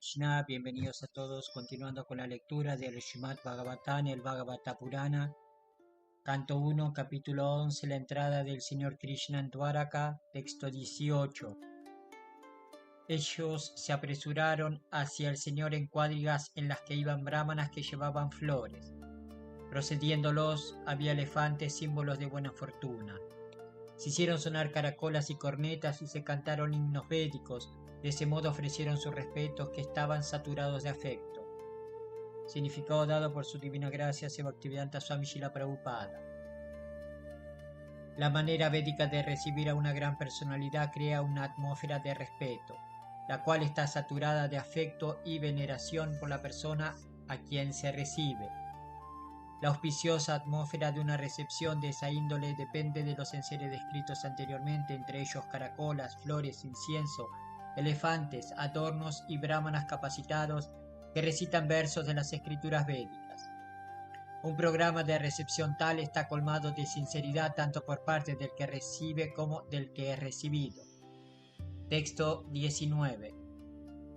Krishna, bienvenidos a todos, continuando con la lectura del Srimad Bhagavatam, el Bhagavata Purana, canto 1, capítulo 11, la entrada del Señor Krishna en Dwaraka, texto 18. Ellos se apresuraron hacia el Señor en cuadrigas en las que iban brahmanas que llevaban flores. Procediéndolos había elefantes, símbolos de buena fortuna. Se hicieron sonar caracolas y cornetas y se cantaron himnos védicos. De ese modo ofrecieron sus respetos que estaban saturados de afecto. Significado dado por su divina gracia Bhaktivedanta Swami Srila Prabhupada. La manera védica de recibir a una gran personalidad crea una atmósfera de respeto, la cual está saturada de afecto y veneración por la persona a quien se recibe. La auspiciosa atmósfera de una recepción de esa índole depende de los enseres descritos anteriormente, entre ellos caracolas, flores, incienso, elefantes, adornos y brahmanas capacitados que recitan versos de las escrituras védicas. Un programa de recepción tal está colmado de sinceridad tanto por parte del que recibe como del que es recibido. Texto 19.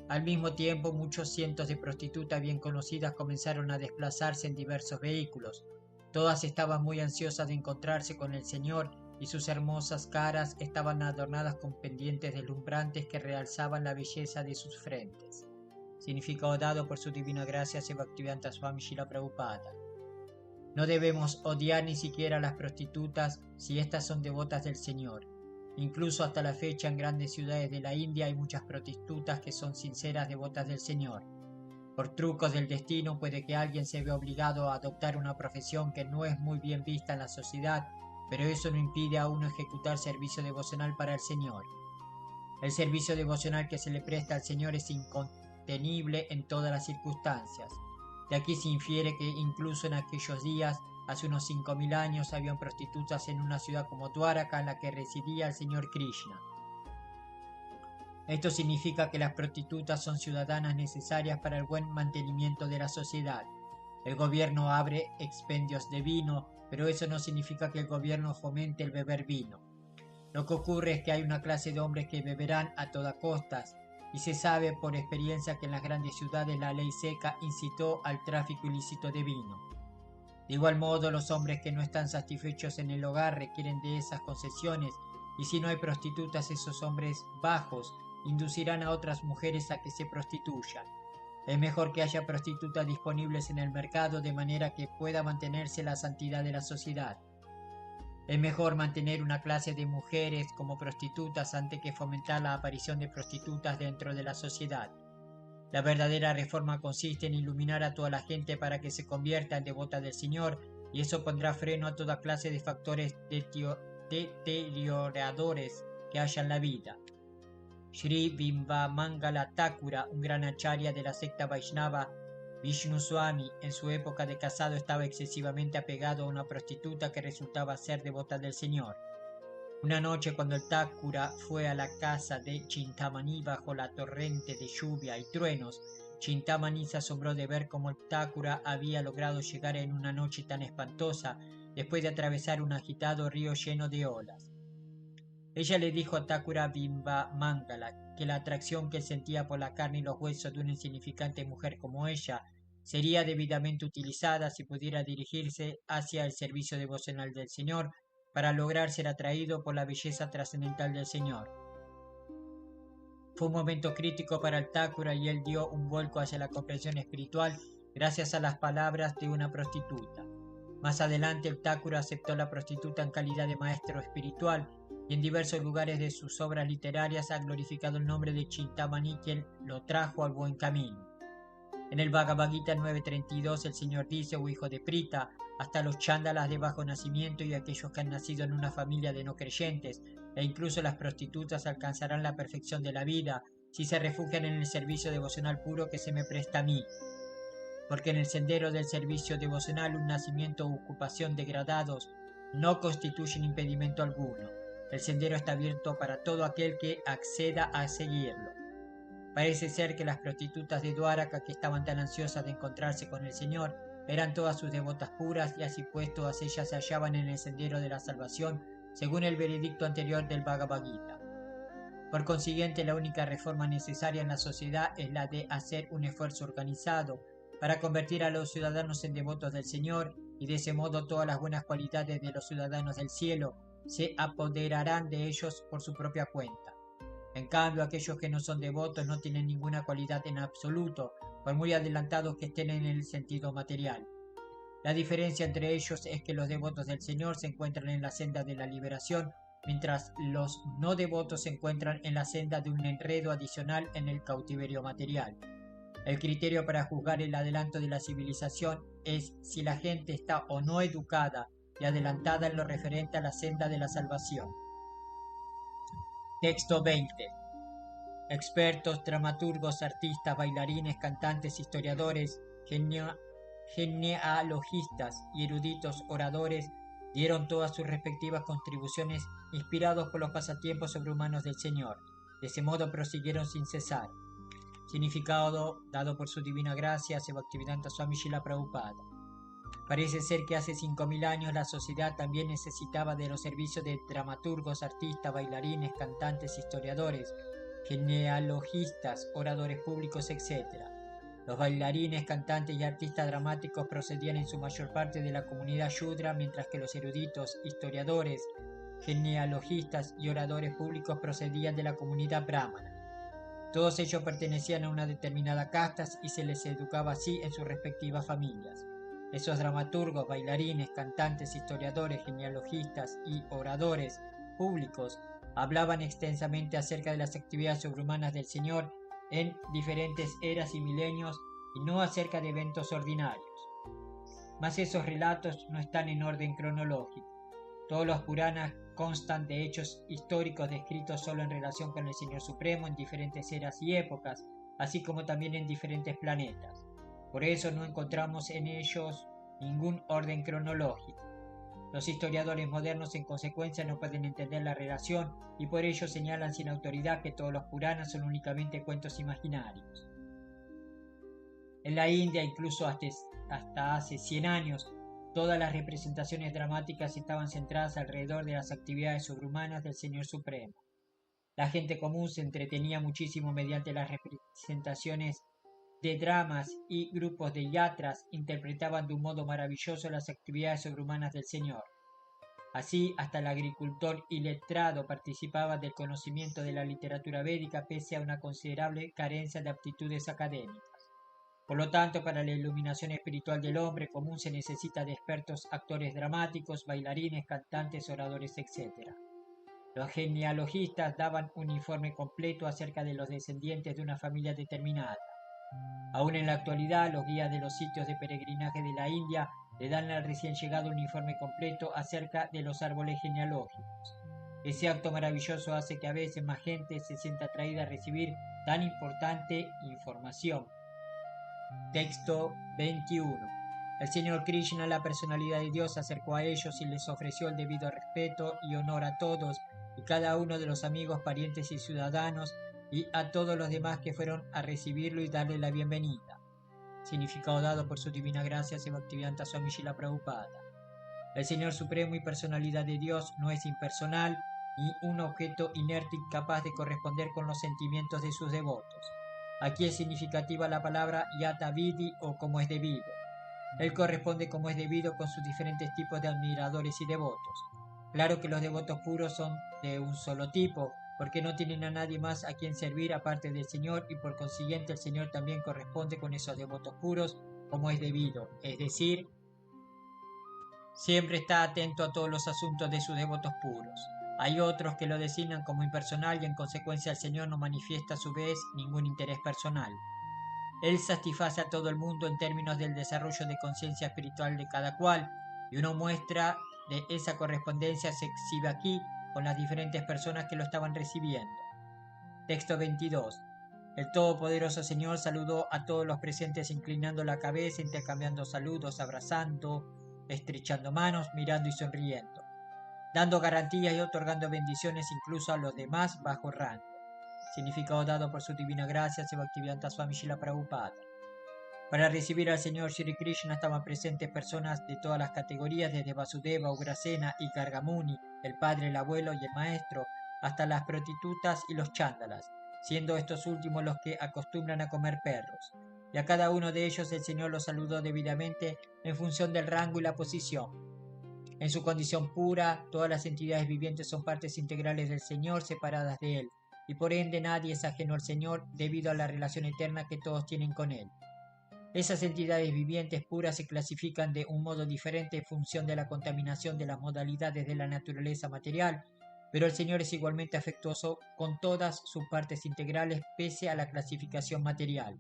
Al mismo tiempo, muchos cientos de prostitutas bien conocidas comenzaron a desplazarse en diversos vehículos. Todas estaban muy ansiosas de encontrarse con el Señor y sus hermosas caras estaban adornadas con pendientes deslumbrantes que realzaban la belleza de sus frentes. Significado dado por su divina gracia Bhaktivedanta Swami Srila Prabhupada. No debemos odiar ni siquiera a las prostitutas si éstas son devotas del Señor. Incluso hasta la fecha en grandes ciudades de la India hay muchas prostitutas que son sinceras devotas del Señor. Por trucos del destino puede que alguien se vea obligado a adoptar una profesión que no es muy bien vista en la sociedad, pero eso no impide a uno ejecutar servicio devocional para el Señor. El servicio devocional que se le presta al Señor es incontenible en todas las circunstancias. De aquí se infiere que incluso en aquellos días, hace unos 5000 años, habían prostitutas en una ciudad como Dwaraka en la que residía el Señor Krishna. Esto significa que las prostitutas son ciudadanas necesarias para el buen mantenimiento de la sociedad. El gobierno abre expendios de vino, pero eso no significa que el gobierno fomente el beber vino. Lo que ocurre es que hay una clase de hombres que beberán a toda costa, y se sabe por experiencia que en las grandes ciudades la ley seca incitó al tráfico ilícito de vino. De igual modo, los hombres que no están satisfechos en el hogar requieren de esas concesiones, y si no hay prostitutas, esos hombres bajos inducirán a otras mujeres a que se prostituyan. Es mejor que haya prostitutas disponibles en el mercado de manera que pueda mantenerse la santidad de la sociedad. Es mejor mantener una clase de mujeres como prostitutas antes que fomentar la aparición de prostitutas dentro de la sociedad. La verdadera reforma consiste en iluminar a toda la gente para que se convierta en devota del Señor, y eso pondrá freno a toda clase de factores deterioradores que haya en la vida. Sri Bimbamangala Thakura, un gran acharya de la secta Vaishnava, Vishnu Swami, en su época de casado estaba excesivamente apegado a una prostituta que resultaba ser devota del Señor. Una noche, cuando el Thakura fue a la casa de Chintamani bajo la torrente de lluvia y truenos, Chintamani se asombró de ver cómo el Thakura había logrado llegar en una noche tan espantosa después de atravesar un agitado río lleno de olas. Ella le dijo a Thakura Bimbamangala que la atracción que él sentía por la carne y los huesos de una insignificante mujer como ella sería debidamente utilizada si pudiera dirigirse hacia el servicio devocional del Señor para lograr ser atraído por la belleza trascendental del Señor. Fue un momento crítico para el Thakura y él dio un vuelco hacia la comprensión espiritual gracias a las palabras de una prostituta. Más adelante el Thakura aceptó a la prostituta en calidad de maestro espiritual y en diversos lugares de sus obras literarias ha glorificado el nombre de Chintamani, quien lo trajo al buen camino. En el Bhagavad Gita 9.32 el Señor dice: "Oh hijo de Prita, hasta los chándalas de bajo nacimiento y aquellos que han nacido en una familia de no creyentes, e incluso las prostitutas alcanzarán la perfección de la vida si se refugian en el servicio devocional puro que se me presta a mí. Porque en el sendero del servicio devocional un nacimiento o ocupación degradados no constituyen impedimento alguno. El sendero está abierto para todo aquel que acceda a seguirlo". Parece ser que las prostitutas de Dwaraka, que estaban tan ansiosas de encontrarse con el Señor, eran todas sus devotas puras, y así pues todas ellas se hallaban en el sendero de la salvación, según el veredicto anterior del Bhagavad Gita. Por consiguiente, la única reforma necesaria en la sociedad es la de hacer un esfuerzo organizado para convertir a los ciudadanos en devotos del Señor, y de ese modo todas las buenas cualidades de los ciudadanos del cielo se apoderarán de ellos por su propia cuenta. En cambio, aquellos que no son devotos no tienen ninguna cualidad en absoluto, por muy adelantados que estén en el sentido material. La diferencia entre ellos es que los devotos del Señor se encuentran en la senda de la liberación, mientras los no devotos se encuentran en la senda de un enredo adicional en el cautiverio material. El criterio para juzgar el adelanto de la civilización es si la gente está o no educada y adelantada en lo referente a la senda de la salvación. Texto 20. Expertos, dramaturgos, artistas, bailarines, cantantes, historiadores, genealogistas y eruditos oradores dieron todas sus respectivas contribuciones inspirados por los pasatiempos sobrehumanos del Señor. De ese modo prosiguieron sin cesar. Significado dado por su divina gracia, Bhaktivedanta Swami Srila Prabhupada. Parece ser que hace 5.000 años la sociedad también necesitaba de los servicios de dramaturgos, artistas, bailarines, cantantes, historiadores, genealogistas, oradores públicos, etc. Los bailarines, cantantes y artistas dramáticos procedían en su mayor parte de la comunidad Shudra, mientras que los eruditos, historiadores, genealogistas y oradores públicos procedían de la comunidad Brahmana. Todos ellos pertenecían a una determinada casta y se les educaba así en sus respectivas familias. Esos dramaturgos, bailarines, cantantes, historiadores, genealogistas y oradores públicos hablaban extensamente acerca de las actividades sobrehumanas del Señor en diferentes eras y milenios, y no acerca de eventos ordinarios. Mas esos relatos no están en orden cronológico. Todos los Puranas constan de hechos históricos descritos solo en relación con el Señor Supremo en diferentes eras y épocas, así como también en diferentes planetas. Por eso no encontramos en ellos ningún orden cronológico. Los historiadores modernos en consecuencia no pueden entender la relación y por ello señalan sin autoridad que todos los Puranas son únicamente cuentos imaginarios. En la India, incluso hasta hace 100 años, todas las representaciones dramáticas estaban centradas alrededor de las actividades sobrehumanas del Señor Supremo. La gente común se entretenía muchísimo mediante las representaciones de dramas, y grupos de yatras interpretaban de un modo maravilloso las actividades sobrehumanas del Señor. Así, hasta el agricultor iletrado participaba del conocimiento de la literatura védica pese a una considerable carencia de aptitudes académicas. Por lo tanto, para la iluminación espiritual del hombre común se necesita de expertos actores dramáticos, bailarines, cantantes, oradores, etc. Los genealogistas daban un informe completo acerca de los descendientes de una familia determinada. Aún en la actualidad, los guías de los sitios de peregrinaje de la India le dan al recién llegado un informe completo acerca de los árboles genealógicos. Ese acto maravilloso hace que a veces más gente se sienta atraída a recibir tan importante información. Texto 21. El Señor Krishna, la personalidad de Dios, se acercó a ellos y les ofreció el debido respeto y honor a todos y cada uno de los amigos, parientes y ciudadanos, y a todos los demás que fueron a recibirlo y darle la bienvenida. Significado dado por su divina gracia, Bhaktivedanta Swami Srila Prabhupada. El Señor Supremo y personalidad de Dios no es impersonal ni un objeto inerte incapaz de corresponder con los sentimientos de sus devotos. Aquí es significativa la palabra yata vidi, o como es debido. Él corresponde como es debido con sus diferentes tipos de admiradores y devotos. Claro que los devotos puros son de un solo tipo, porque no tienen a nadie más a quien servir aparte del Señor, y por consiguiente el Señor también corresponde con esos devotos puros como es debido, es decir, siempre está atento a todos los asuntos de sus devotos puros. Hay otros que lo designan como impersonal y en consecuencia el Señor no manifiesta a su vez ningún interés personal. Él satisface a todo el mundo en términos del desarrollo de conciencia espiritual de cada cual, y una muestra de esa correspondencia se exhibe aquí con las diferentes personas que lo estaban recibiendo. Texto 22. El Todopoderoso Señor saludó a todos los presentes inclinando la cabeza, intercambiando saludos, abrazando, estrechando manos, mirando y sonriendo, dando garantías y otorgando bendiciones incluso a los demás bajo rango. Significado dado por su divina gracia, Bhaktivedanta Swami Srila Prabhupada. Para recibir al Señor Shri Krishna estaban presentes personas de todas las categorías, desde Vasudeva, Ugrasena y Gargamuni, el padre, el abuelo y el maestro, hasta las prostitutas y los chándalas, siendo estos últimos los que acostumbran a comer perros. Y a cada uno de ellos el Señor los saludó debidamente en función del rango y la posición. En su condición pura, todas las entidades vivientes son partes integrales del Señor, separadas de Él, y por ende nadie es ajeno al Señor debido a la relación eterna que todos tienen con Él. Esas entidades vivientes puras se clasifican de un modo diferente en función de la contaminación de las modalidades de la naturaleza material, pero el Señor es igualmente afectuoso con todas sus partes integrales pese a la clasificación material.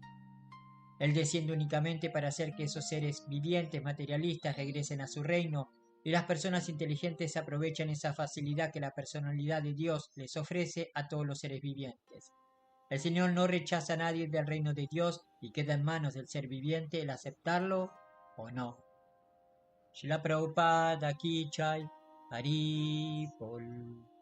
Él desciende únicamente para hacer que esos seres vivientes materialistas regresen a su reino, y las personas inteligentes aprovechan esa facilidad que la personalidad de Dios les ofrece a todos los seres vivientes. El Señor no rechaza a nadie del reino de Dios y queda en manos del ser viviente el aceptarlo o no. Shila Prabhupada Ki Jai, Hari Bol.